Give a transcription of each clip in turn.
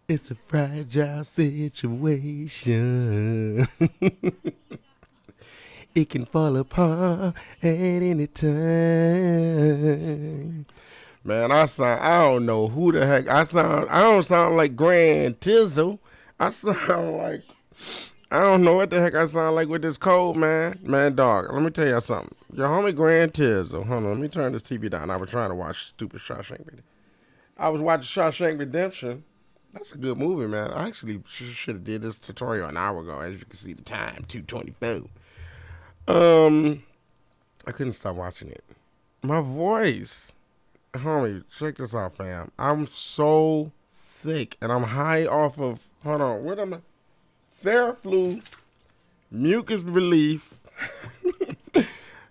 It's a fragile situation. It can fall apart at any time. Man, I don't know who the heck I don't sound like Grand Tizzle. I sound like, I don't know what the heck I sound like with this cold, man. Man, dog, let me tell you something. Your homie Grand Tizzle. Hold on, let me turn this TV down. I was trying to watch stupid Shawshank Redemption. I was watching Shawshank Redemption. That's a good movie, man. I actually should have did this tutorial an hour ago. As you can see, the time 2:24. Um, I couldn't stop watching it. My voice, homie, check this out, fam. I'm so sick, and I'm high off of. Hold on, what am I? Theraflu, mucus relief.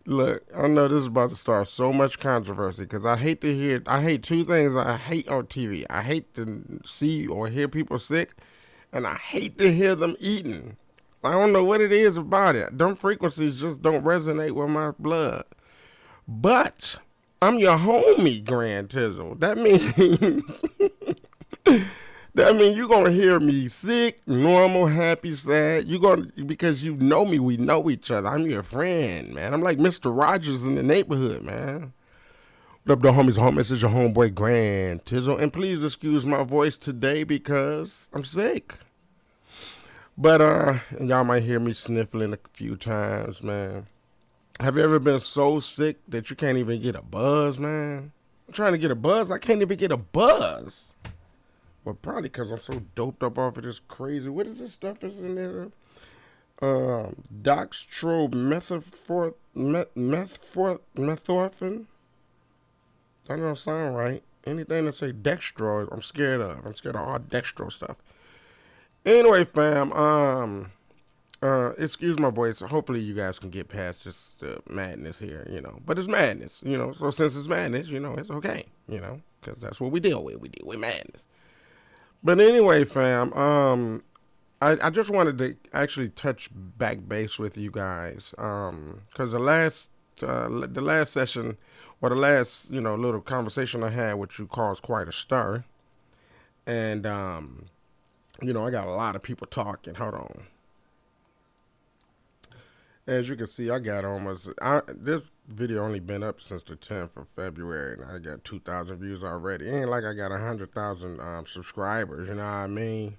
Look, I know this is about to start so much controversy because I hate to hear. I hate two things I hate on TV. I hate to see or hear people sick, and I hate to hear them eating. I don't know what it is about it. Them frequencies just don't resonate with my blood. But I'm your homie, Grand Tizzle. That means that means you're gonna hear me sick, normal, happy, sad. You gonna because you know me, we know each other. I'm your friend, man. I'm like Mr. Rogers in the neighborhood, man. What up, the homies? Homies, this is your homeboy Grand Tizzle, and please excuse my voice today because I'm sick. But and y'all might hear me sniffling a few times, man. Have you ever been so sick that you can't even get a buzz, man? I'm trying to get a buzz, I can't even get a buzz. Well, probably because I'm so doped up off of this crazy. What is this stuff that's in there? Methorphin. That don't sound right. Anything that say dextro, I'm scared of. I'm scared of all dextro stuff. Anyway, fam. Excuse my voice. Hopefully, you guys can get past this madness here. But it's madness. So since it's madness, it's okay. Because that's what we deal with. We deal with madness. But anyway, fam, I just wanted to actually touch back base with you guys, because the last session or the last little conversation I had with you caused quite a stir, and I got a lot of people talking. Hold on. As you can see, I got this video only been up since the 10th of February, and I got 2,000 views already. It ain't like I got 100,000 subscribers, you know what I mean?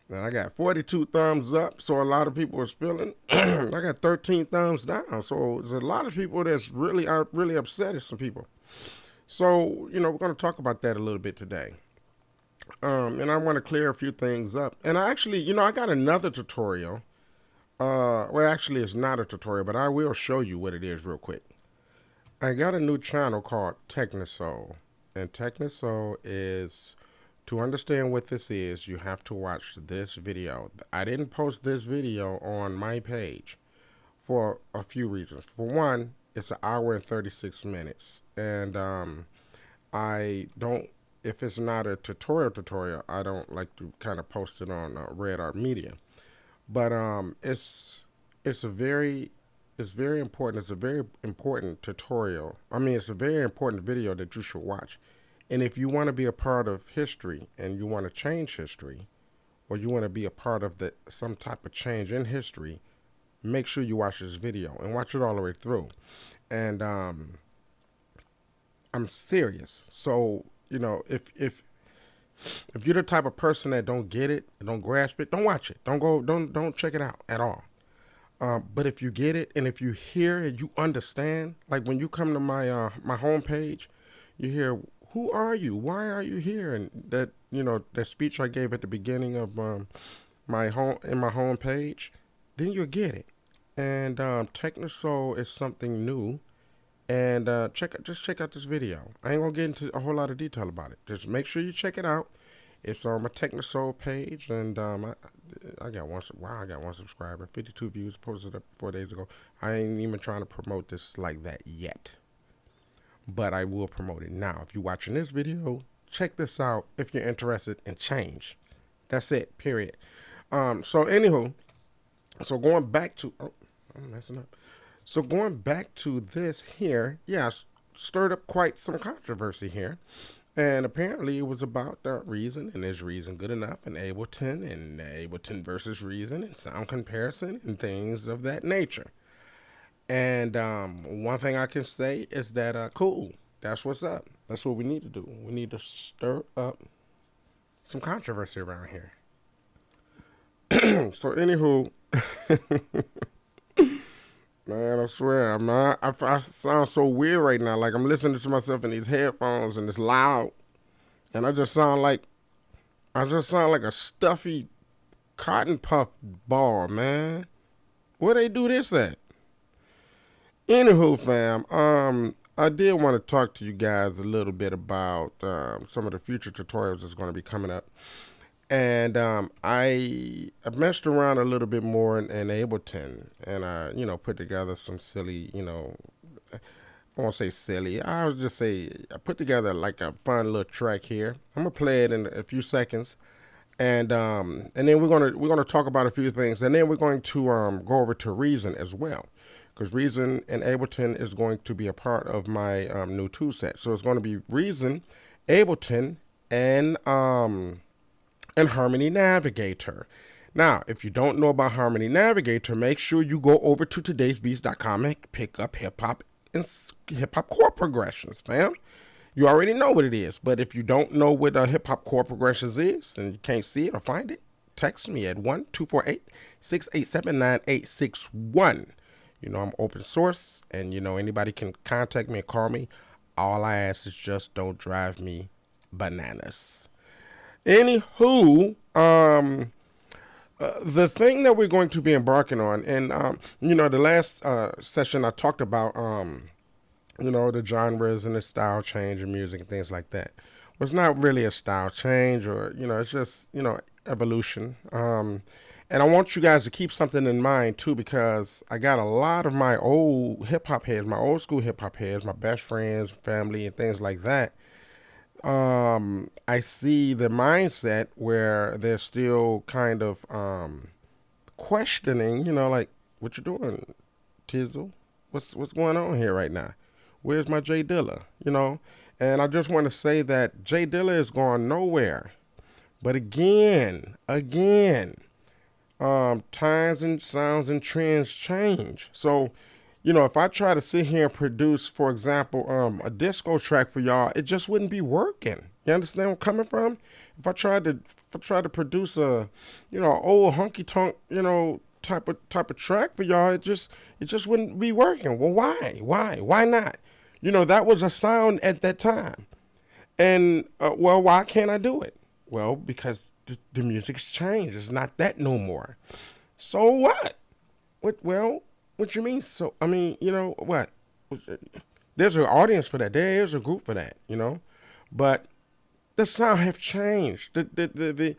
And I got 42 thumbs up, so a lot of people was feeling. I got 13 thumbs down, so there's a lot of people that's are really upset at some people. So, we're going to talk about that a little bit today. And I want to clear a few things up. And I actually, I got another tutorial. Well, actually, it's not a tutorial, but I will show you what it is real quick. I got a new channel called Technosoul, and Technosoul is, to understand what this is, you have to watch this video. I didn't post this video on my page for a few reasons. For one, it's an hour and 36 minutes, and I don't, if it's not a tutorial, I don't like to kind of post it on Red Art Media. But it's very important. It's a very important tutorial. I mean, it's a very important video that you should watch. And if you want to be a part of history and you want to change history, or you want to be a part of some type of change in history, make sure you watch this video and watch it all the way through. And I'm serious. So if you're the type of person that don't get it, don't grasp it, don't watch it. Don't check it out at all. But if you get it and if you hear and you understand, like when you come to my my homepage, you hear, who are you? Why are you here? And that that speech I gave at the beginning of my homepage, then you'll get it. And Technosoul is something new. And just check out this video. I ain't gonna get into a whole lot of detail about it. Just make sure you check it out. It's on my Technosoul page, and I got one. Wow, I got one subscriber, 52 views. Posted up 4 days ago. I ain't even trying to promote this like that yet, but I will promote it now. If you're watching this video, check this out if you're interested in change. That's it. Period. So anywho, so going back to I'm messing up. So going back to this here, yeah, stirred up quite some controversy here. And apparently it was about Reason, and is Reason good enough, and Ableton versus Reason, and sound comparison, and things of that nature. And one thing I can say is that, cool, that's what's up. That's what we need to do. We need to stir up some controversy around here. So, anywho, man, I swear, I'm not. I sound so weird right now. Like I'm listening to myself in these headphones, and it's loud, and I just sound like a stuffy cotton puff ball, man. Where they do this at? Anywho, fam, I did want to talk to you guys a little bit about some of the future tutorials that's going to be coming up. And I messed around a little bit more in Ableton, and I, put together some silly, I won't say silly. I would just say I put together like a fun little track here. I'm gonna play it in a few seconds, and then we're gonna talk about a few things, and then we're going to go over to Reason as well, because Reason and Ableton is going to be a part of my new tool set. So it's going to be Reason, Ableton, and Harmony Navigator. Now, if you don't know about Harmony Navigator, make sure you go over to todaysbeats.com and pick up hip hop chord progressions, fam. You already know what it is, but if you don't know what hip hop chord progressions is and you can't see it or find it, text me at 1-248-687-9861. I'm open source, and anybody can contact me and call me. All I ask is just don't drive me bananas. Anywho, the thing that we're going to be embarking on, and the last session I talked about, the genres and the style change in music and things like that. Well, it's not really a style change, or it's just evolution. And I want you guys to keep something in mind too, because I got a lot of my old hip hop heads, my old school hip hop heads, my best friends, family, and things like that. I see the mindset where they're still kind of questioning, like, what you doing, Tizzle? What's going on here right now? Where's my J Dilla? And I just want to say that J Dilla is going nowhere. But again, times and sounds and trends change. So, if I try to sit here and produce, for example, a disco track for y'all, it just wouldn't be working. You understand where I'm coming from? If I tried to produce a, old honky tonk, type of track for y'all, it just wouldn't be working. Well, why not? That was a sound at that time, and why can't I do it? Well, because the music's changed. It's not that no more. So what? What you mean? So, I mean, what? There's an audience for that. There is a group for that, But the sound have changed. The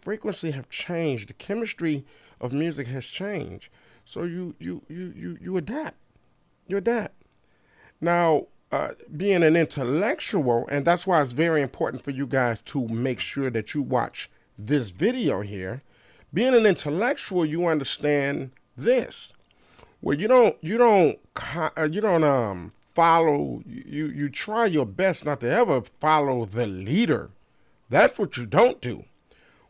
frequency have changed. The chemistry of music has changed. So you adapt. You adapt. Now, being an intellectual, and that's why it's very important for you guys to make sure that you watch this video here. Being an intellectual, you understand this. Well, you don't follow. You try your best not to ever follow the leader. That's what you don't do.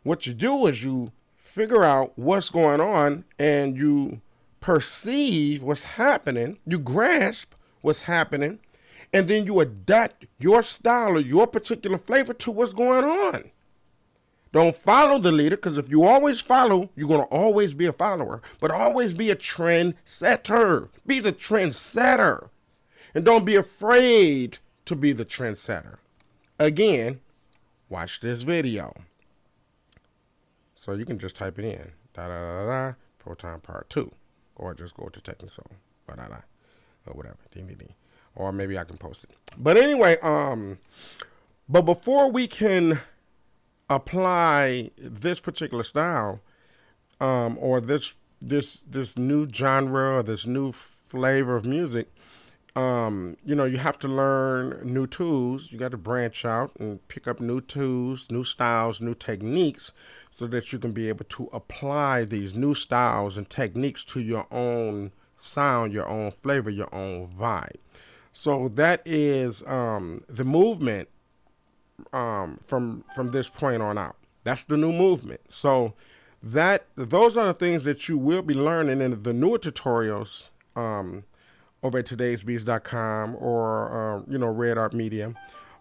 What you do is you figure out what's going on, and you perceive what's happening. You grasp what's happening, and then you adapt your style or your particular flavor to what's going on. Don't follow the leader, because if you always follow, you're going to always be a follower. But always be a trendsetter. Be the trendsetter. And don't be afraid to be the trendsetter. Again, watch this video. So you can just type it in. Proton Part 2. Or just go to Technosoul. Or whatever. Or maybe I can post it. But anyway, but before we can apply this particular style, or this new genre or this new flavor of music, you have to learn new tools. You got to branch out and pick up new tools, new styles, new techniques, so that you can be able to apply these new styles and techniques to your own sound, your own flavor, your own vibe. So that is the movement from this point on out. That's the new movement. So those are the things that you will be learning in the newer tutorials over at today'sbeats.com or Red Art Media.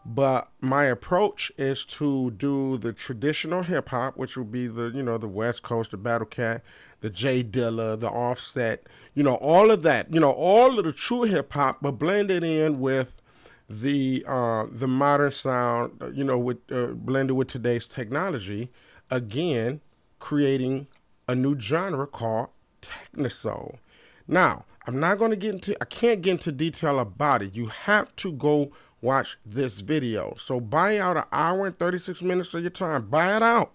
But my approach is to do the traditional hip hop, which would be the West Coast, the Battle Cat, the J Dilla, the Offset, all of that, all of the true hip hop, but blend it in with the modern sound, blended with today's technology. Again, creating a new genre called Technosoul. Now, I can't get into detail about it. You have to go watch this video. So buy out an hour and 36 minutes of your time. Buy it out.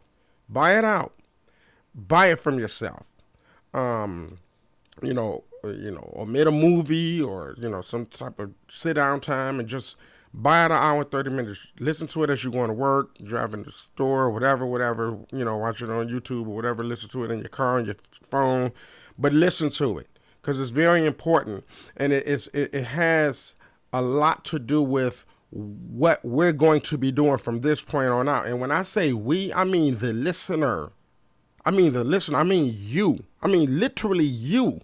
Buy it from yourself. Omit a movie or, some type of sit down time and just buy it an hour and 30 minutes. Listen to it as you're going to work, driving to the store, whatever, watch it on YouTube or whatever. Listen to it in your car, on your phone, but listen to it because it's very important. And it has a lot to do with what we're going to be doing from this point on out. And when I say we, I mean the listener. I mean you. I mean literally you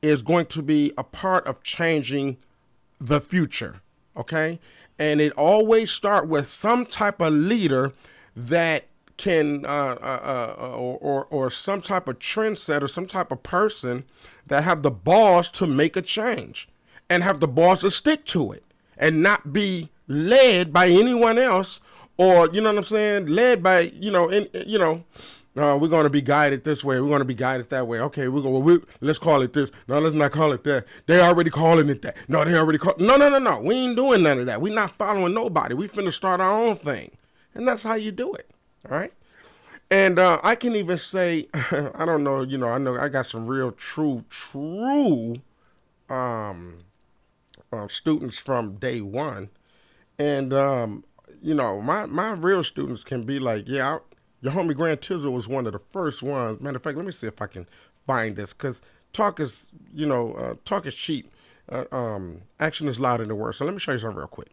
is going to be a part of changing the future, okay? And it always start with some type of leader that can, or some type of trendsetter, some type of person that have the balls to make a change and have the balls to stick to it and not be led by anyone else or, led by, we're going to be guided this way. We're going to be guided that way. Okay, let's call it this. No, let's not call it that. They already calling it that. No, they already call. No. We ain't doing none of that. We not following nobody. We finna start our own thing. And that's how you do it. All right. And I can even say, I don't know, I know I got some real true students from day one. And, my real students can be like, yeah, your homie Grand Tizzle was one of the first ones. Matter of fact, let me see if I can find this because talk is cheap. Action is louder than words. So let me show you something real quick.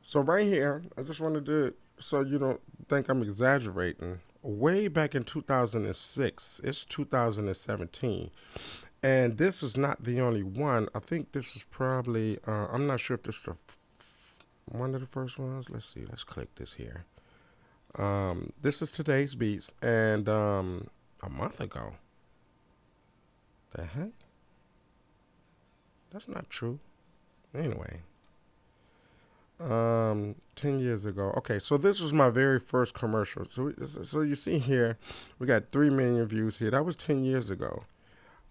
So right here, I just wanted to, so you don't think I'm exaggerating. Way back in 2006, it's 2017. And this is not the only one. I think this is probably, I'm not sure if this is one of the first ones. Let's see. Let's click this here. This is Today's Beats, and a month ago. The heck? That's not true. Anyway. 10 years ago. Okay, so this was my very first commercial. So you see here, we got 3 million views here. That was 10 years ago.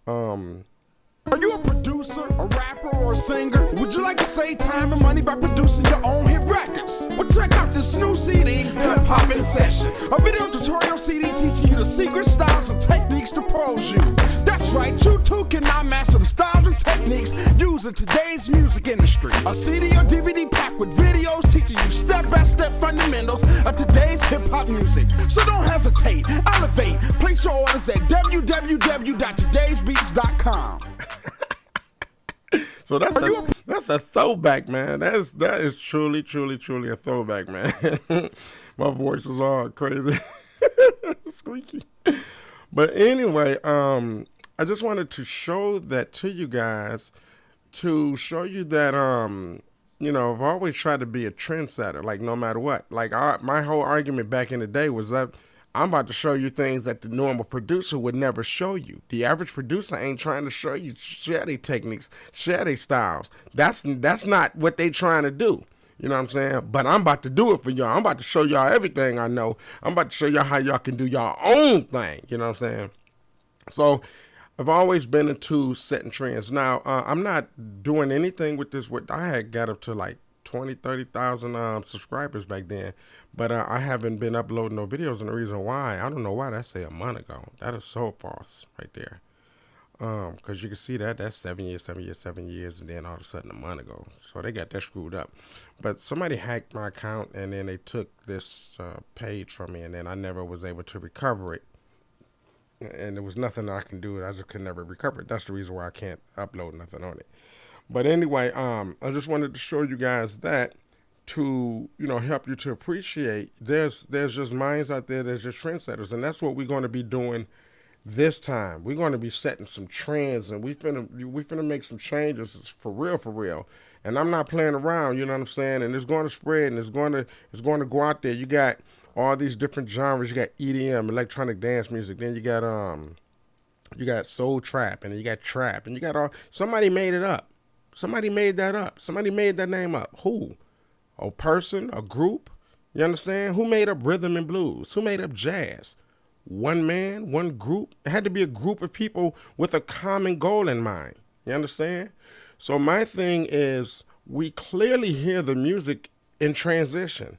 Are you a producer, a rapper, or a singer? Would you like to save time and money by producing your own hit records? Well, check out this new CD, Hip Hop in Session. A video tutorial CD teaching you the secret styles and techniques the pros use. That's right, you too can now master the styles and techniques used in today's music industry. A CD or DVD pack with videos teaching you step-by-step fundamentals of today's hip-hop music. So don't hesitate, elevate, place your orders at www.today'sbeats.com. So that's a throwback, man. That is truly a throwback, man. My voice is all crazy, squeaky. But anyway, I just wanted to show that to you guys, to show you that I've always tried to be a trendsetter, like no matter what. Like my whole argument back in the day was that I'm about to show you things that the normal producer would never show you. The average producer ain't trying to show you, share their techniques, share their styles. That's not what they trying to do. You know what I'm saying? But I'm about to do it for y'all. I'm about to show y'all everything I know. I'm about to show y'all how y'all can do y'all own thing. You know what I'm saying? So I've always been into setting trends. Now, I'm not doing anything with this. I had got up to like 20, 30,000 subscribers back then. But I haven't been uploading no videos, and the reason why, I don't know why that's say a month ago. That is so false right there. Because you can see that's 7 years, and then all of a sudden a month ago. So they got that screwed up. But somebody hacked my account, and then they took this page from me, and then I never was able to recover it. And there was nothing I can do. I just could never recover it. That's the reason why I can't upload nothing on it. But anyway, I just wanted to show you guys that to, help you to appreciate. There's just minds out there, there's just trendsetters, and that's what we're going to be doing this time. We're going to be setting some trends, and we finna make some changes for real. And I'm not playing around, you know what I'm saying? And it's going to spread, and it's going to go out there. You got all these different genres. You got EDM, electronic dance music. Then you got soul trap, and then you got trap, and you got somebody made it up. Somebody made that up. Somebody made that name up. Who? A person, a group? You understand? Who made up rhythm and blues? Who made up jazz? One man, one group. It had to be a group of people with a common goal in mind. You understand? So my thing is, we clearly hear the music in transition.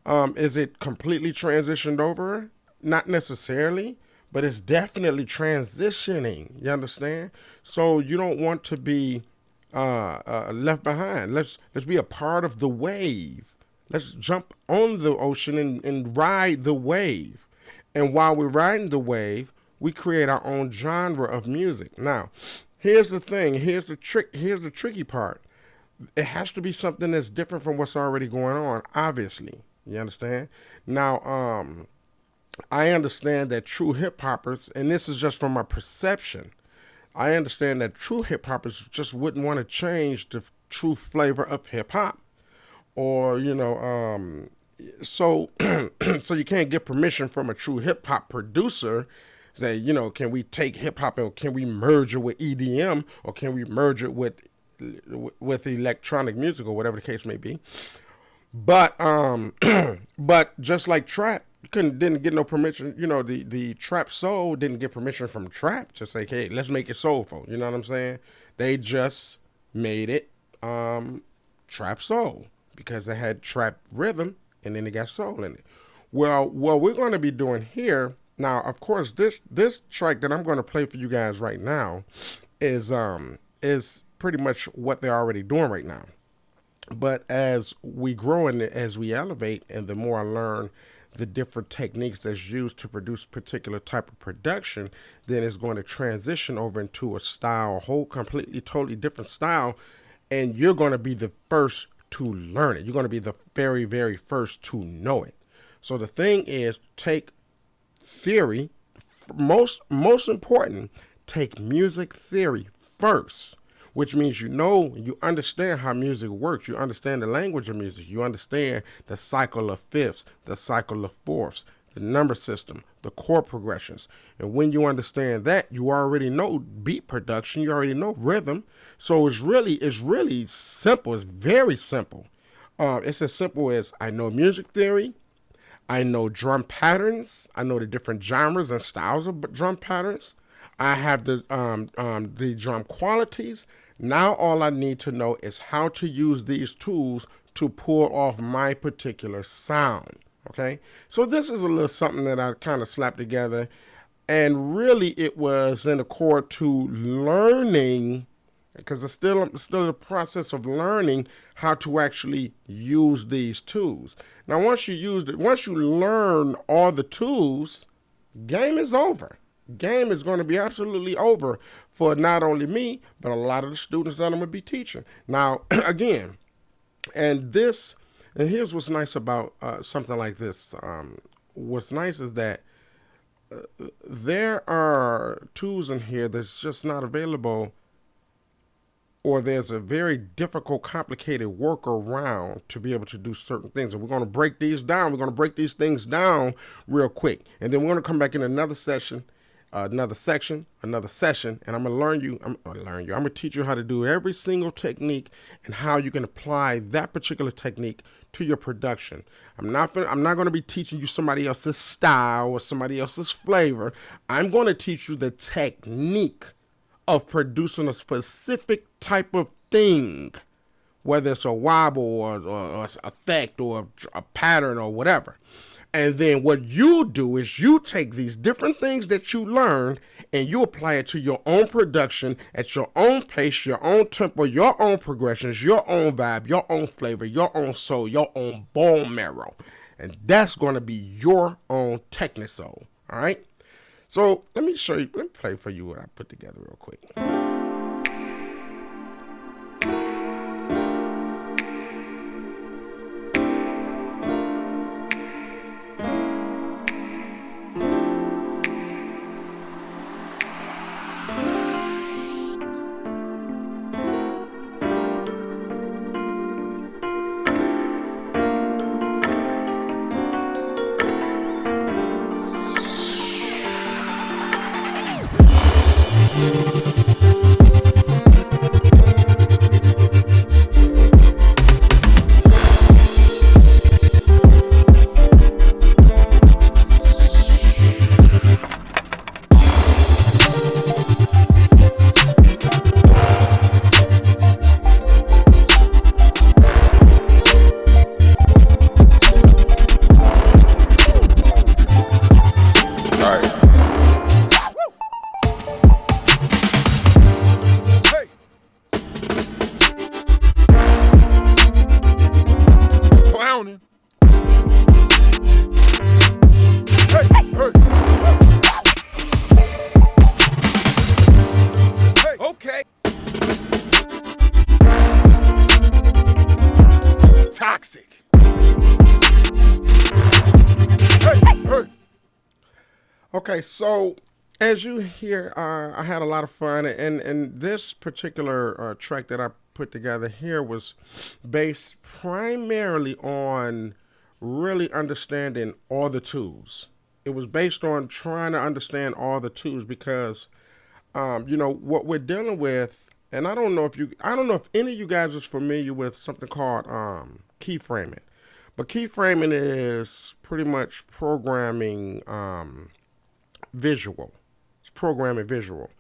Is it completely transitioned over? Not necessarily, but it's definitely transitioning. You understand? So you don't want to be left behind. Let's be a part of the wave. Let's jump on the ocean and ride the wave. And while we're riding the wave, we create our own genre of music. Now, here's the thing. Here's the tricky part. It has to be something that's different from what's already going on, obviously. You understand? Now, I understand that true hip-hoppers, and this is just from my perception, I understand that true hip-hoppers just wouldn't want to change the true flavor of hip-hop. Or, so so you can't get permission from a true hip-hop producer. Say, can we take hip-hop and can we merge it with EDM, or can we merge it with electronic music, or whatever the case may be. But but just like trap, didn't get no permission. The trap soul didn't get permission from trap to say, hey, let's make it soulful. You know what I'm saying? They just made it trap soul because they had trap rhythm and then they got soul in it. Well, what we're going to be doing here now, of course, this track that I'm going to play for you guys right now is pretty much what they're already doing right now. But as we grow and as we elevate, and the more I learn the different techniques that's used to produce particular type of production, then it's going to transition over into a style, a whole completely, totally different style. And you're going to be the first to learn it. You're going to be the very, very first to know it. So the thing is, take theory, most important, take music theory first. Which means you understand how music works. You understand the language of music. You understand the cycle of fifths, the cycle of fourths, the number system, the chord progressions. And when you understand that, you already know beat production. You already know rhythm. So it's really simple. It's very simple. It's as simple as I know music theory. I know drum patterns. I know the different genres and styles of drum patterns. I have the drum qualities. Now all I need to know is how to use these tools to pull off my particular sound. Okay, so this is a little something that I kind of slapped together, and really it was in accord to learning, because it's still the process of learning how to actually use these tools. Now once you learn all the tools, game is over. Game is going to be absolutely over for not only me, but a lot of the students that I'm going to be teaching. Now, again, and here's what's nice about something like this. What's nice is that there are tools in here that's just not available, or there's a very difficult, complicated workaround to be able to do certain things. And we're going to break these down. We're going to break these things down real quick. And then we're going to come back in another session, another session, and I'm going to teach you how to do every single technique and how you can apply that particular technique to your production. I'm not going to be teaching you somebody else's style or somebody else's flavor. I'm going to teach you the technique of producing a specific type of thing, whether it's a wobble or effect or a pattern or whatever. And then what you do is you take these different things that you learned and you apply it to your own production at your own pace, your own tempo, your own progressions, your own vibe, your own flavor, your own soul, your own bone marrow. And that's going to be your own Technosoul. All right. So let me play for you what I put together real quick. Okay, so as you hear, I had a lot of fun, and this particular track that I put together here was based primarily on really understanding all the tools. It was based on trying to understand all the tools because, what we're dealing with, and I don't know if any of you guys is familiar with something called keyframing, but keyframing is pretty much programming. Visual. It's programming visual.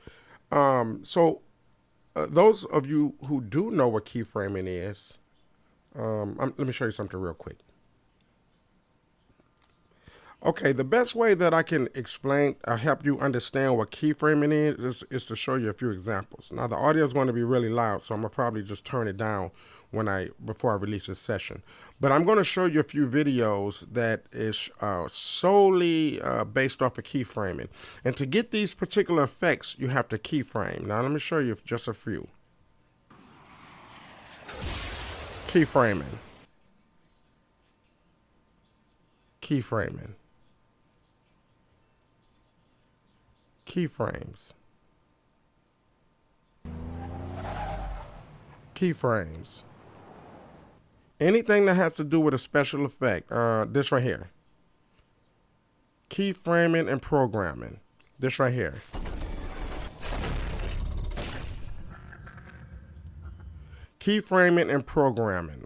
So those of you who do know what keyframing is, let me show you something real quick. Okay, the best way that I can explain or help you understand what keyframing is to show you a few examples. Now the audio is going to be really loud, so I'm gonna probably just turn it down before I release this session. But I'm going to show you a few videos that is solely based off of keyframing. And to get these particular effects, you have to keyframe. Now let me show you just a few. Keyframing. Keyframing. Keyframes. Keyframes. Anything that has to do with a special effect. This right here. Keyframing and programming. This right here. Keyframing and programming.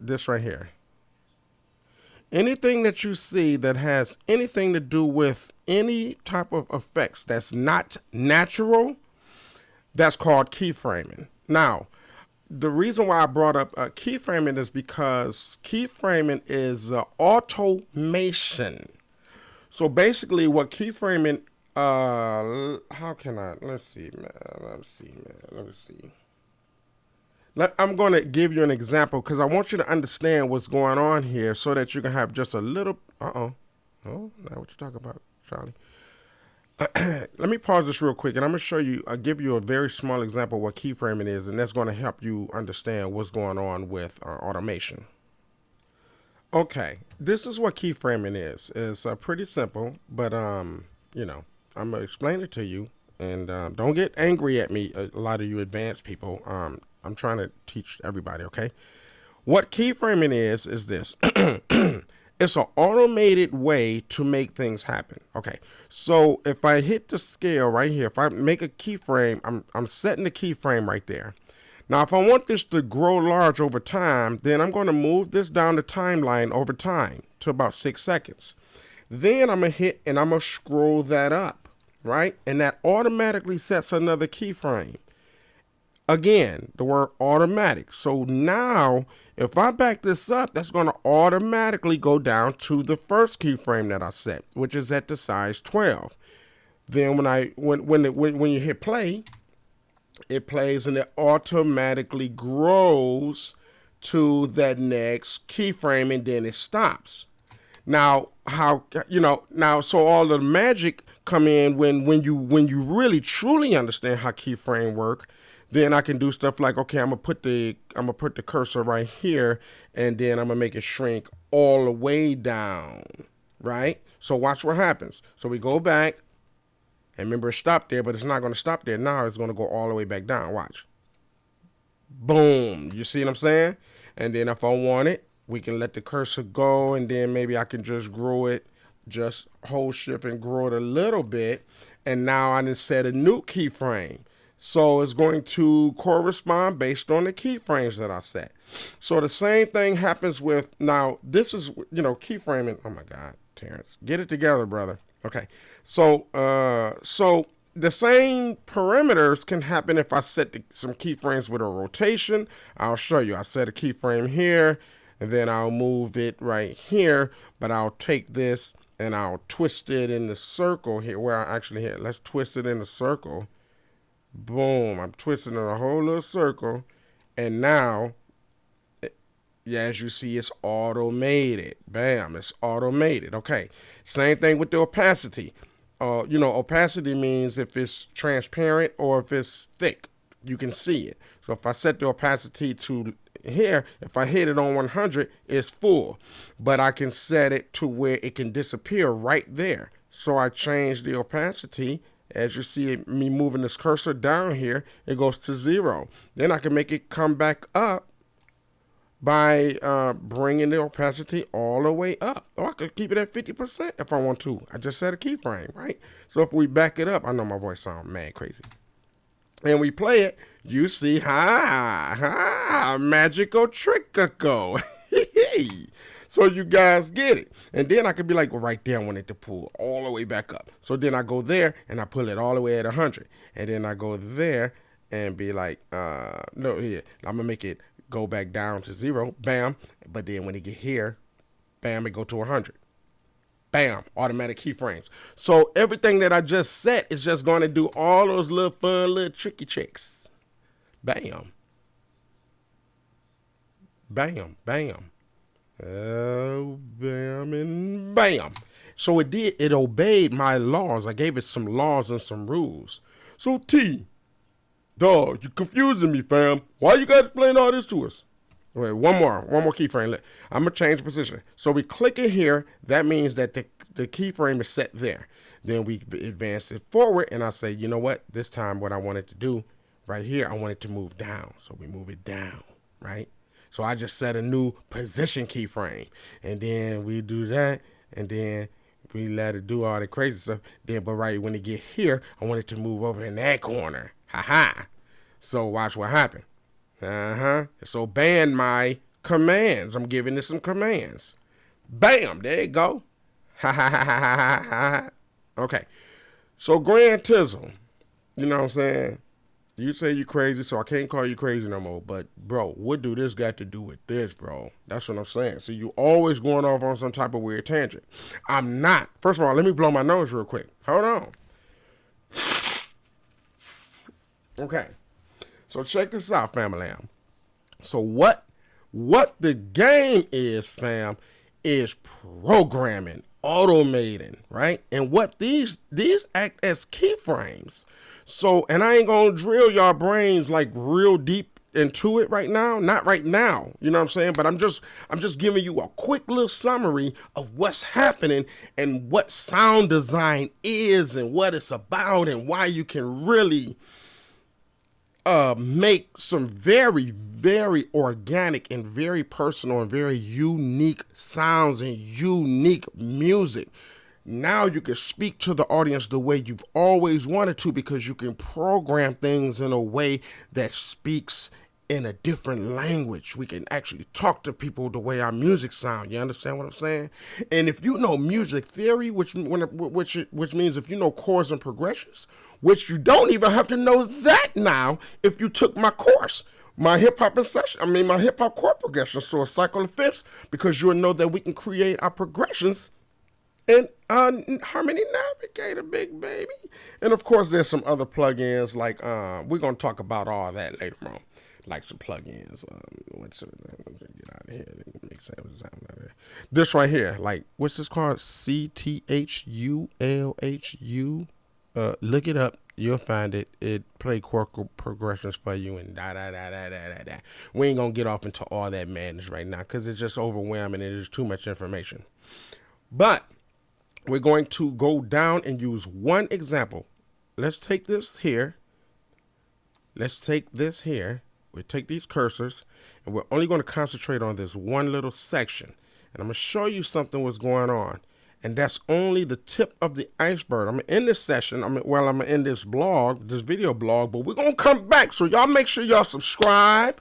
This right here. Anything that you see that has anything to do with any type of effects that's not natural, that's called keyframing. Now, the reason why I brought up keyframing is because keyframing is automation. So basically what keyframing, how can I, let's see. I'm going to give you an example because I want you to understand what's going on here so that you can have just a little, oh, not what you talking about, Charlie. Let me pause this real quick and I'm going to show you, I'll give you a very small example of what keyframing is, and that's going to help you understand what's going on with automation. Okay, this is what keyframing is. It's pretty simple, but, I'm going to explain it to you, and don't get angry at me, a lot of you advanced people. I'm trying to teach everybody, okay? What keyframing is this. It's an automated way to make things happen. Okay, so if I hit the scale right here, if I make a keyframe, I'm setting the keyframe right there. Now, if I want this to grow large over time, then I'm going to move this down the timeline over time to about 6 seconds. Then I'm going to hit and I'm going to scroll that up, right? And that automatically sets another keyframe. Again, the word automatic. So now, if I back this up, that's going to automatically go down to the first keyframe that I set, which is at the size 12. Then when you hit play, it plays and it automatically grows to that next keyframe and then it stops. Now, so all the magic come in when you really truly understand how keyframe work. Then I can do stuff like, okay, I'm gonna put the cursor right here, and then I'm gonna make it shrink all the way down, right? So watch what happens. So we go back, and remember it stopped there, but it's not gonna stop there. Now it's gonna go all the way back down. Watch. Boom. You see what I'm saying? And then if I want it, we can let the cursor go, and then maybe I can just grow it, just hold shift and grow it a little bit. And now I done set a new keyframe. So it's going to correspond based on the keyframes that I set. So the same thing happens with, now this is, keyframing. Oh my God, Terrence, get it together, brother. Okay. So the same parameters can happen if I set some keyframes with a rotation. I'll show you. I set a keyframe here, and then I'll move it right here, but I'll take this and I'll twist it in the circle here where I actually hit. Let's twist it in the circle. Boom, I'm twisting in a whole little circle, and now, as you see, it's automated. Bam, it's automated. Okay, same thing with the opacity. Opacity means if it's transparent or if it's thick, you can see it. So if I set the opacity to here, if I hit it on 100, it's full. But I can set it to where it can disappear right there. So I change the opacity. As you see me moving this cursor down here, it goes to 0. Then I can make it come back up by bringing the opacity all the way up. Or I could keep it at 50% if I want to. I just set a keyframe, right? So if we back it up, I know my voice sounds mad crazy. And we play it, you see, magical trickical. So you guys get it. And then I could be like, well, right there, I want it to pull all the way back up. So then I go there and I pull it all the way at 100. And then I go there and be like, no, here, I'm going to make it go back down to 0. Bam. But then when it get here, bam, it go to 100. Bam, automatic keyframes. So everything that I just set is just going to do all those little fun, little tricky tricks. Bam. Bam, bam. Oh, bam, and bam. So it obeyed my laws. I gave it some laws and some rules. So T, dog, you confusing me, fam. Why you guys explain all this to us? Wait, one more keyframe. I'm going to change position. So we click it here. That means that the keyframe is set there. Then we advance it forward, and I say, you know what? This time what I want it to do right here, I want it to move down. So we move it down, right? So I just set a new position keyframe. And then we do that, and then we let it do all the crazy stuff. Then, but right when it get here, I want it to move over in that corner. Ha-ha. So watch what happens. It's obeying my commands. I'm giving it some commands. Bam, there you go. Okay. So Grand Tizzle, you know what I'm saying? You say you crazy, so I can't call you crazy no more. But, bro, what do this got to do with this, bro? That's what I'm saying. So you always going off on some type of weird tangent. I'm not. First of all, let me blow my nose real quick. Hold on. Okay. So check this out, family. So what the game is, fam, is programming, automating, right? And what these act as keyframes. So, and I ain't gonna drill y'all brains like real deep into it right now. Not right now, you know what I'm saying? But I'm just giving you a quick little summary of what's happening and what sound design is and what it's about and why you can really make some very, very organic and very personal and very unique sounds and unique music. Now you can speak to the audience the way you've always wanted to, because you can program things in a way that speaks in a different language. We can actually talk to people the way our music sound. You understand what I'm saying? And if you know music theory, which means if you know chords and progressions, which you don't even have to know that now if you took my course, my hip hop chord progression. So a cycle of fifths, because you'll know that we can create our progressions in Harmony Navigator, big baby. And of course, there's some other plugins like we're gonna talk about all that later on. Like some plugins. Let's get out of here. Make sense. This right here, like what's this called? CTHULHU. Look it up. You'll find it. It play chord progressions for you and da. We ain't gonna get off into all that madness right now because it's just overwhelming and there's too much information. But we're going to go down and use one example. Let's take this here. We'll take these cursors, and we're only going to concentrate on this one little section. And I'm going to show you something what's going on. And that's only the tip of the iceberg. I'm going to end this session. I'm going to end this blog, this video blog, but we're going to come back. So y'all make sure y'all subscribe,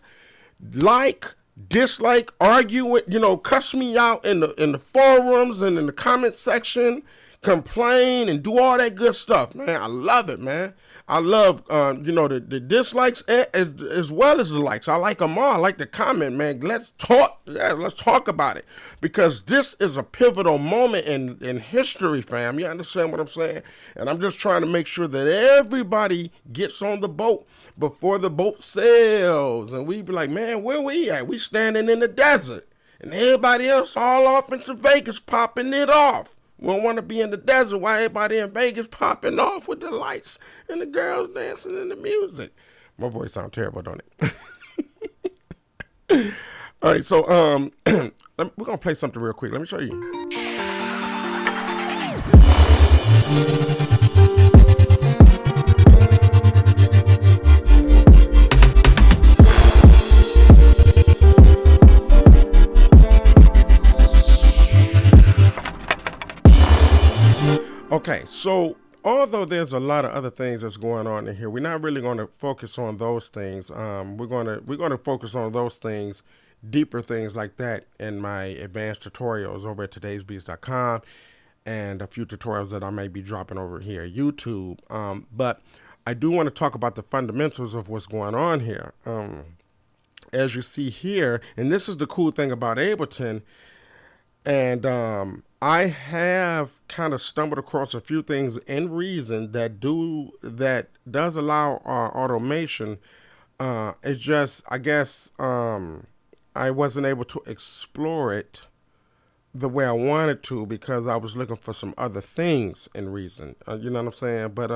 like, dislike, argue, cuss me out in the forums and in the comment section, complain and do all that good stuff, man. I love it, man. I love, the dislikes as well as the likes. I like them all. I like the comment, man. Let's talk about it, because this is a pivotal moment in history, fam. You understand what I'm saying? And I'm just trying to make sure that everybody gets on the boat before the boat sails. And we be like, man, where we at? We standing in the desert, and everybody else all off into Vegas popping it off. We don't want to be in the desert while everybody in Vegas popping off with the lights and the girls dancing and the music. My voice sounds terrible, don't it? All right, so we're gonna play something real quick. Let me show you. Okay, so although there's a lot of other things that's going on in here, we're not really going to focus on those things. We're gonna focus on those things, deeper things like that, in my advanced tutorials over at todaysbeats.com, and a few tutorials that I may be dropping over here at YouTube. But I do want to talk about the fundamentals of what's going on here. As you see here, and this is the cool thing about Ableton. And I have kind of stumbled across a few things in Reason that does allow automation. It's just, I guess, I wasn't able to explore it the way I wanted to because I was looking for some other things in Reason. You know what I'm saying? But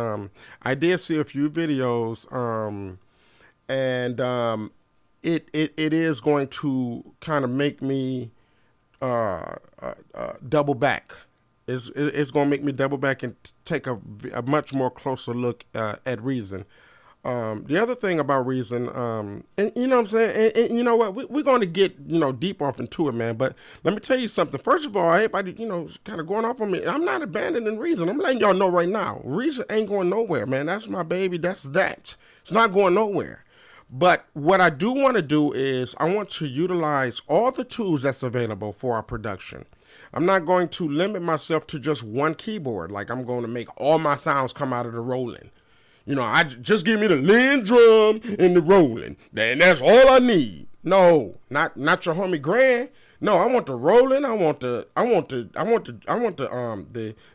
I did see a few videos, and it is going to kind of make me double back. It's going to make me double back and take a much more closer look at Reason. The other thing about Reason, and you know what I'm saying, and you know what, we're going to get, deep off into it, man. But let me tell you something. First of all, everybody, is kind of going off on me. I'm not abandoning Reason. I'm letting y'all know right now. Reason ain't going nowhere, man. That's my baby. That's that. It's not going nowhere. But what I do want to do is I want to utilize all the tools that's available for our production. I'm not going to limit myself to just one keyboard. Like I'm going to make all my sounds come out of the Roland. I just give me the Lin drum and the Roland. And that's all I need. No, not your homie Grand. No, I want the Roland. I want the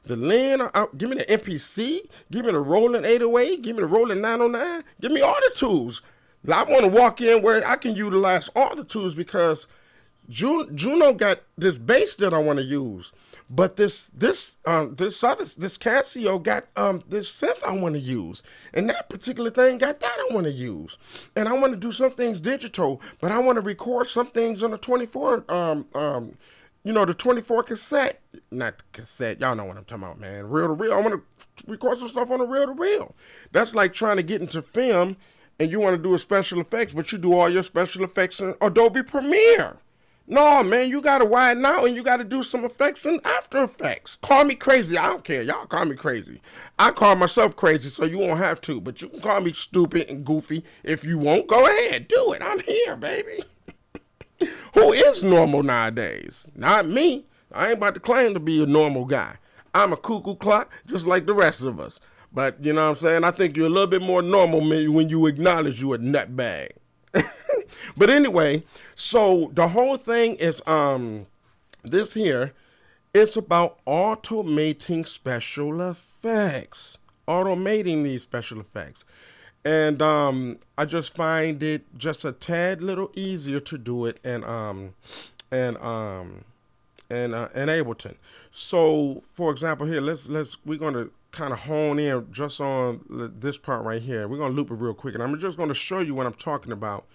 Lin. Give me the MPC. Give me the Roland 808. Give me the Roland 909. Give me all the tools. I want to walk in where I can utilize all the tools because Juno got this bass that I want to use, but this Casio got this synth I want to use, and that particular thing got that I want to use, and I want to do some things digital, but I want to record some things on the 24 the 24 cassette, not cassette. Y'all know what I'm talking about, man. Reel to reel. I want to record some stuff on a reel to reel. That's like trying to get into film. And you want to do a special effects, but you do all your special effects in Adobe Premiere. No, man, you got to widen out and you got to do some effects in After Effects. Call me crazy. I don't care. Y'all call me crazy. I call myself crazy, so you won't have to. But you can call me stupid and goofy if you won't. Go ahead. Do it. I'm here, baby. Who is normal nowadays? Not me. I ain't about to claim to be a normal guy. I'm a cuckoo clock just like the rest of us. But, you know what I'm saying? I think you're a little bit more normal when you acknowledge you a nutbag. But anyway, so the whole thing is this here. It's about automating special effects. Automating these special effects. And I just find it just a tad little easier to do it in Ableton. So, for example, here, we're going to kind of hone in just on this part right here. We're going to loop it real quick, and I'm just going to show you what I'm talking about.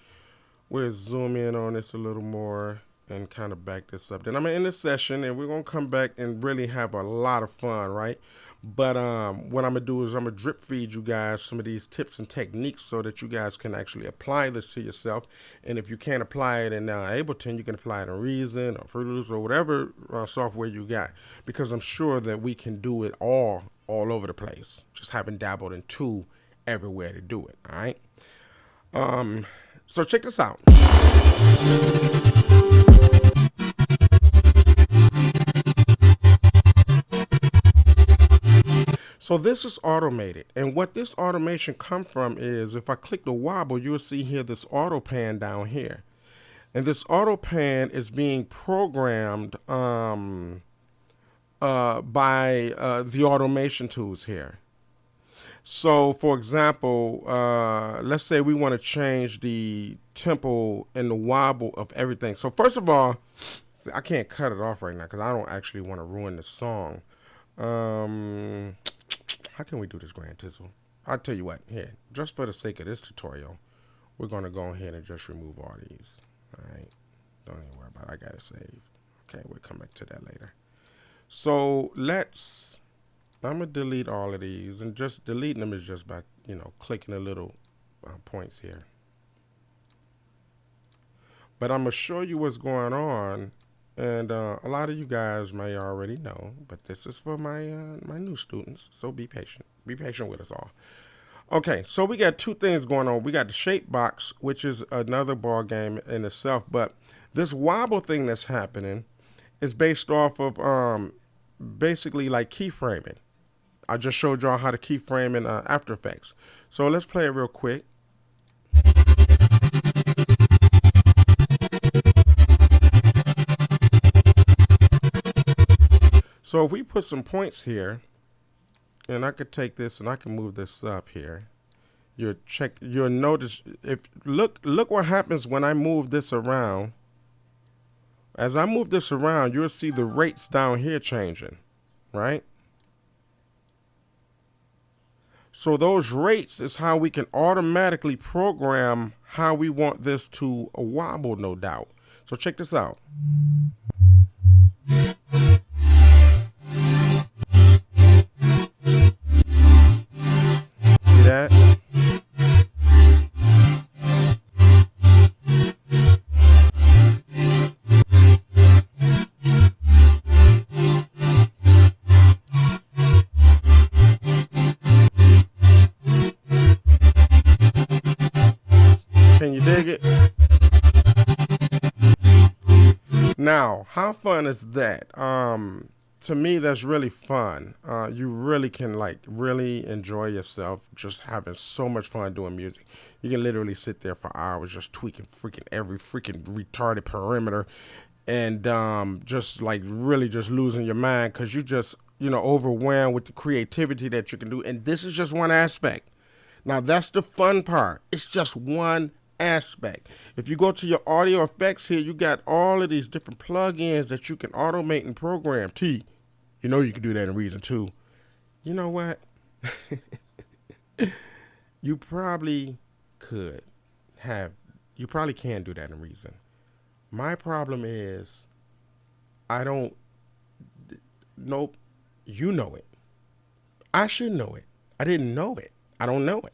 We'll zoom in on this a little more and kind of back this up. Then I'm going to end this session, and we're going to come back and really have a lot of fun, right? But what I'm going to do is I'm going to drip feed you guys some of these tips and techniques so that you guys can actually apply this to yourself. And if you can't apply it in Ableton, you can apply it in Reason or Protools or whatever software you got. Because I'm sure that we can do it all over the place. Just haven't dabbled in two everywhere to do it, all right? So check this out. So this is automated, and what this automation come from is if I click the wobble, you'll see here this auto pan down here, and this auto pan is being programmed by the automation tools here. So for example, let's say we want to change the tempo and the wobble of everything. So first of all, see, I can't cut it off right now because I don't actually want to ruin the song. How can we do this, Grand Tizzle? I'll tell you what, here, just for the sake of this tutorial, we're going to go ahead and just remove all these. All right, don't even worry about it. I got it saved. Okay, we'll come back to that later. So I'm gonna delete all of these, and just deleting them is just by, clicking the little points here. But I'm gonna show you what's going on, and a lot of you guys may already know, but this is for my my new students. So be patient. Be patient with us all. Okay, so we got two things going on. We got the shape box, which is another ball game in itself, but this wobble thing that's happening is based off of basically like keyframing. I just showed y'all how to keyframe in After Effects. So let's play it real quick. So if we put some points here, and I could take this and I can move this up here. You'll notice look what happens when I move this around. As I move this around, you'll see the rates down here changing, right? So those rates is how we can automatically program how we want this to wobble, no doubt. So check this out. See that? Can you dig it? Now, how fun is that? To me, that's really fun. You really can really enjoy yourself just having so much fun doing music. You can literally sit there for hours just tweaking every freaking retarded parameter and just really just losing your mind because you just, overwhelmed with the creativity that you can do. And this is just one aspect. Now, that's the fun part. It's just one aspect. If you go to your audio effects here, you got all of these different plugins that you can automate and program. You can do that in Reason too. You know what? You probably can do that in Reason. My problem is nope, you know it. I should know it. I didn't know it. I don't know it.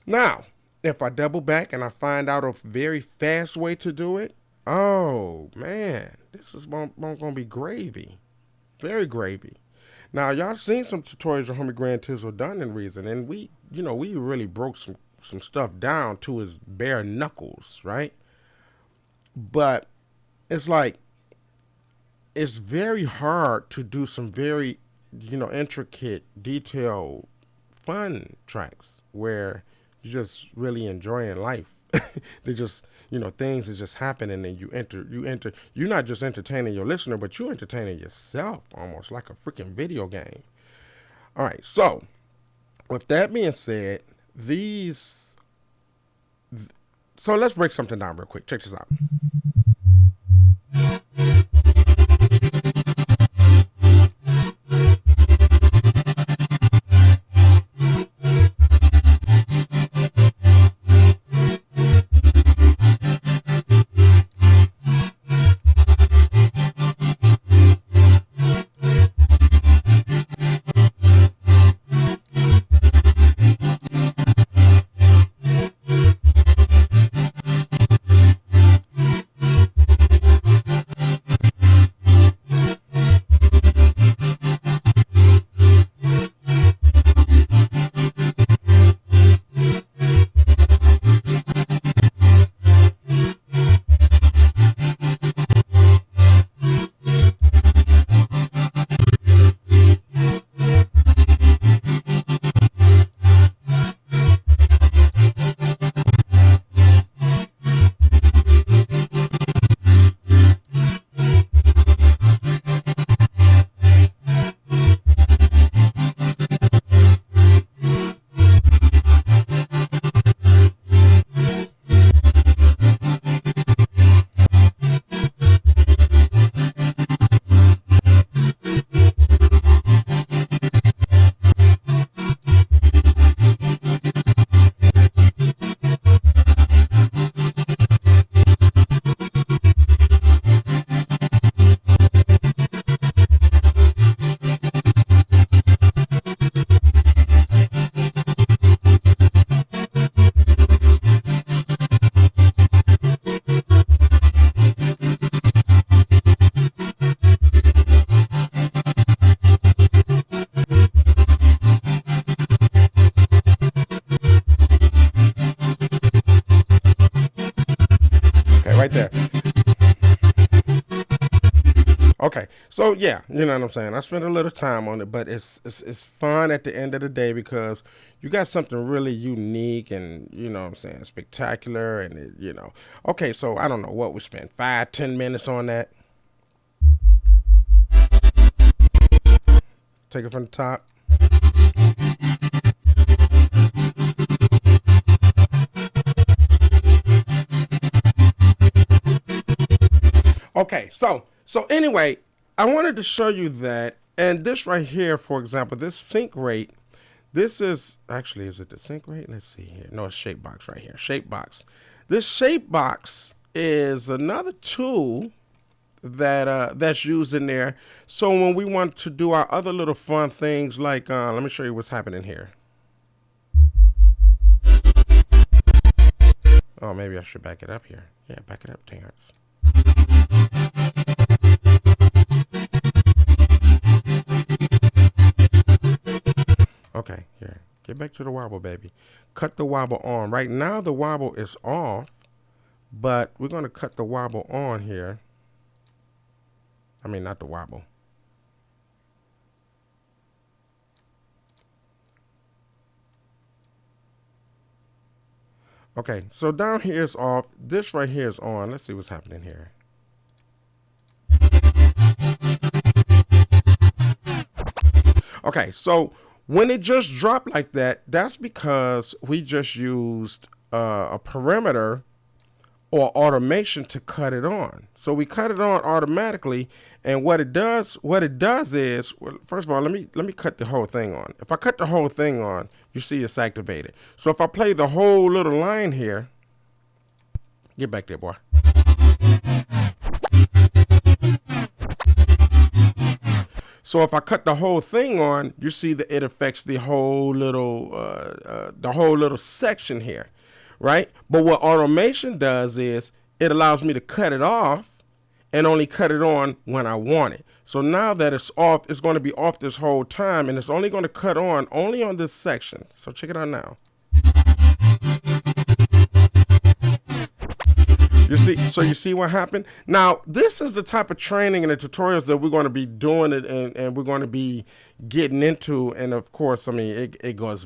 Now, if I double back and I find out a very fast way to do it, oh man, this is going to be gravy. Very gravy. Now, y'all seen some tutorials of homie Grand Tizzle done in Reason, and we really broke some stuff down to his bare knuckles, right? But it's very hard to do some very, intricate, detailed, fun tracks where you're just really enjoying life. They just, things are just happening, and you're not just entertaining your listener, but you're entertaining yourself almost like a freaking video game. All right, so with that being said, so let's break something down real quick. Check this out. So yeah, you know what I'm saying. I spent a little time on it, but it's fun at the end of the day because you got something really unique and you know what I'm saying, spectacular, and it, you know. Okay, so I don't know what we spent 5-10 minutes on that. Take it from the top. Okay, so anyway, I wanted to show you that, and this right here, for example, this sync rate. This is actually, is it the sync rate? Let's see here. No, it's Shapebox right here. Shapebox. This Shapebox is another tool that that's used in there. So when we want to do our other little fun things, like let me show you what's happening here. Oh, maybe I should back it up here. Yeah, back it up, Terrence. Okay, here. Get back to the wobble, baby. Cut the wobble on. Right now the wobble is off, but we're going to cut the wobble on here. I mean, not the wobble. Okay, so down here is off. This right here is on. Let's see what's happening here. Okay, so when it just dropped like that, that's because we just used a parameter or automation to cut it on. So we cut it on automatically, and what it does is, well, first of all, let me cut the whole thing on. If I cut the whole thing on, you see it's activated. So if I play the whole little line here, get back there, boy. So if I cut the whole thing on, you see that it affects the whole little section here, right? But what automation does is it allows me to cut it off and only cut it on when I want it. So now that it's off, it's going to be off this whole time, and it's only going to cut on only on this section. So check it out now. You see, so you see what happened? Now, this is the type of training and the tutorials that we're going to be doing it, and we're going to be getting into. And of course, I mean, it goes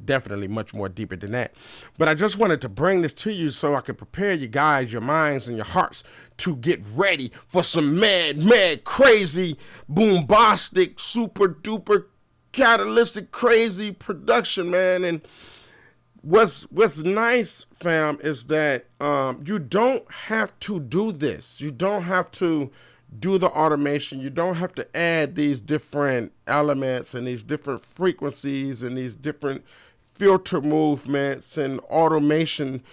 definitely much more deeper than that. But I just wanted to bring this to you so I could prepare you guys, your minds and your hearts to get ready for some mad, crazy, boombastic, super duper, catalytic, crazy production, man. And what's nice, fam, is that you don't have to do this. You don't have to do the automation. You don't have to add these different elements and these different frequencies and these different filter movements and automation.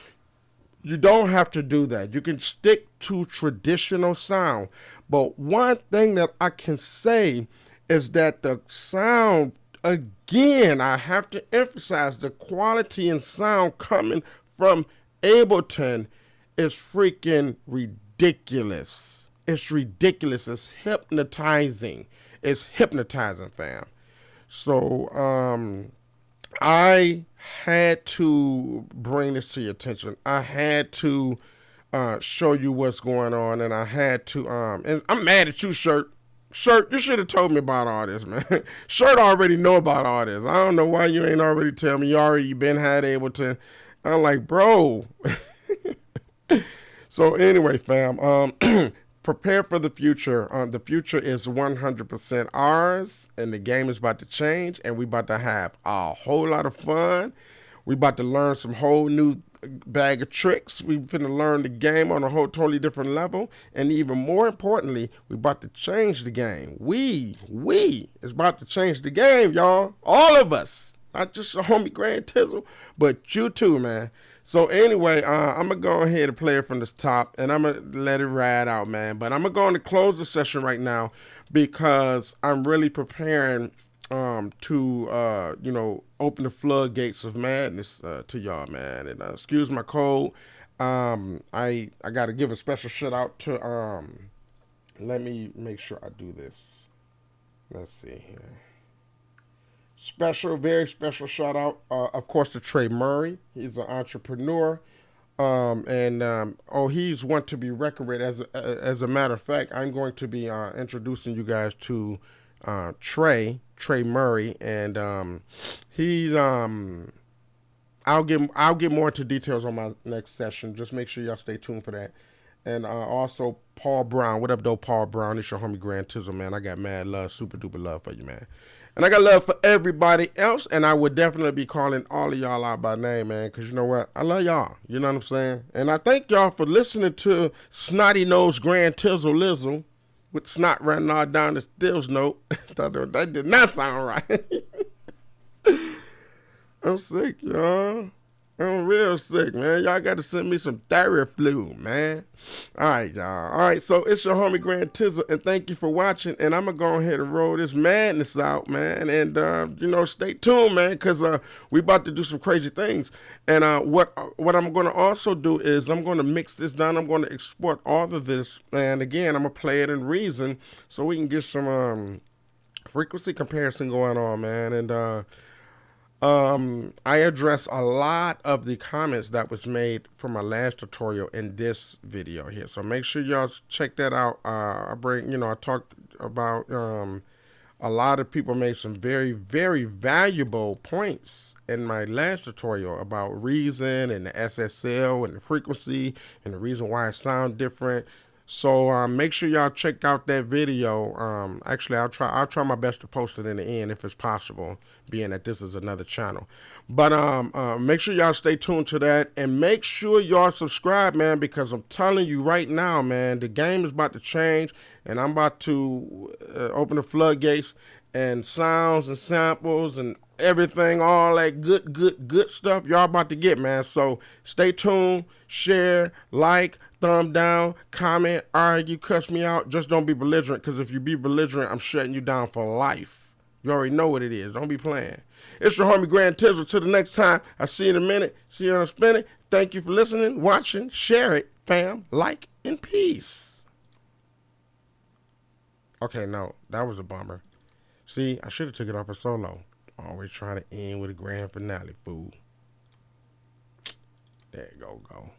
You don't have to do that. You can stick to traditional sound. But one thing that I can say is that the sound, again, I have to emphasize, the quality and sound coming from Ableton is freaking ridiculous. It's ridiculous. It's hypnotizing. It's hypnotizing, fam. So I had to bring this to your attention. I had to show you what's going on, and I had to and I'm mad at you, Shirt, you should have told me about all this, man. Shirt already know about all this. I don't know why you ain't already tell me. You already been had Ableton. I'm like, bro. So anyway, fam, prepare for the future. The future is 100% ours, and the game is about to change, and we about to have a whole lot of fun. We about to learn some whole new bag of tricks. We finna learn the game on a whole totally different level, and even more importantly, we about to change the game. We is about to change the game, y'all. All of us, not just your homie Grand Tizzle, but you too, man. So anyway, I'm gonna go ahead and play it from this top, and I'm gonna let it ride out, man. But I'm gonna go on to close the session right now because I'm really preparing to you know, open the floodgates of madness to y'all, man. And excuse my cold. I gotta give a special shout out to let me make sure I do this. Let's see here. Very special shout out, of course, to Trey Murray. He's an entrepreneur, Oh, he's want to be recorded. As a matter of fact, I'm going to be introducing you guys to Trey Murray, and he's I'll get more into details on my next session. Just make sure y'all stay tuned for that. And also Paul Brown. What up, though, Paul Brown? It's your homie Grand Tizzle, man. I got mad love, super duper love for you, man. And I got love for everybody else. And I would definitely be calling all of y'all out by name, man. Because you know what? I love y'all. You know what I'm saying? And I thank y'all for listening to Snotty Nose Grand Tizzle Lizzle with snot running all down the stills note. That did not sound right. I'm sick, y'all. I'm real sick, man. Y'all got to send me some Theraflu, man. All right, y'all. All right, so it's your homie Grand Tizzle, and thank you for watching. And I'm going to go ahead and roll this madness out, man. And, stay tuned, man, because we about to do some crazy things. And what I'm going to also do is I'm going to mix this down. I'm going to export all of this. And, again, I'm going to play it in Reason so we can get some frequency comparison going on, man. And, I address a lot of the comments that was made from my last tutorial in this video here. So make sure y'all check that out. I talked about, a lot of people made some very, very valuable points in my last tutorial about Reason and the SSL and the frequency and the reason why it sounds different. So make sure y'all check out that video. Actually, I'll try my best to post it in the end if it's possible, being that this is another channel. But make sure y'all stay tuned to that, and make sure y'all subscribe, man, because I'm telling you right now, man, the game is about to change, and I'm about to open the floodgates, and sounds and samples and everything, all that good stuff y'all about to get, man. So stay tuned, share, like, thumb down, comment, argue, cuss me out. Just don't be belligerent, because if you be belligerent, I'm shutting you down for life. You already know what it is. Don't be playing. It's your homie Grand Tizzle. Till the next time, I'll see you in a minute. See you on a spinning. Thank you for listening, watching, share it, fam, like, and peace. Okay, no, that was a bummer. See, I should have took it off a solo. Always trying to end with a grand finale, fool. There you go.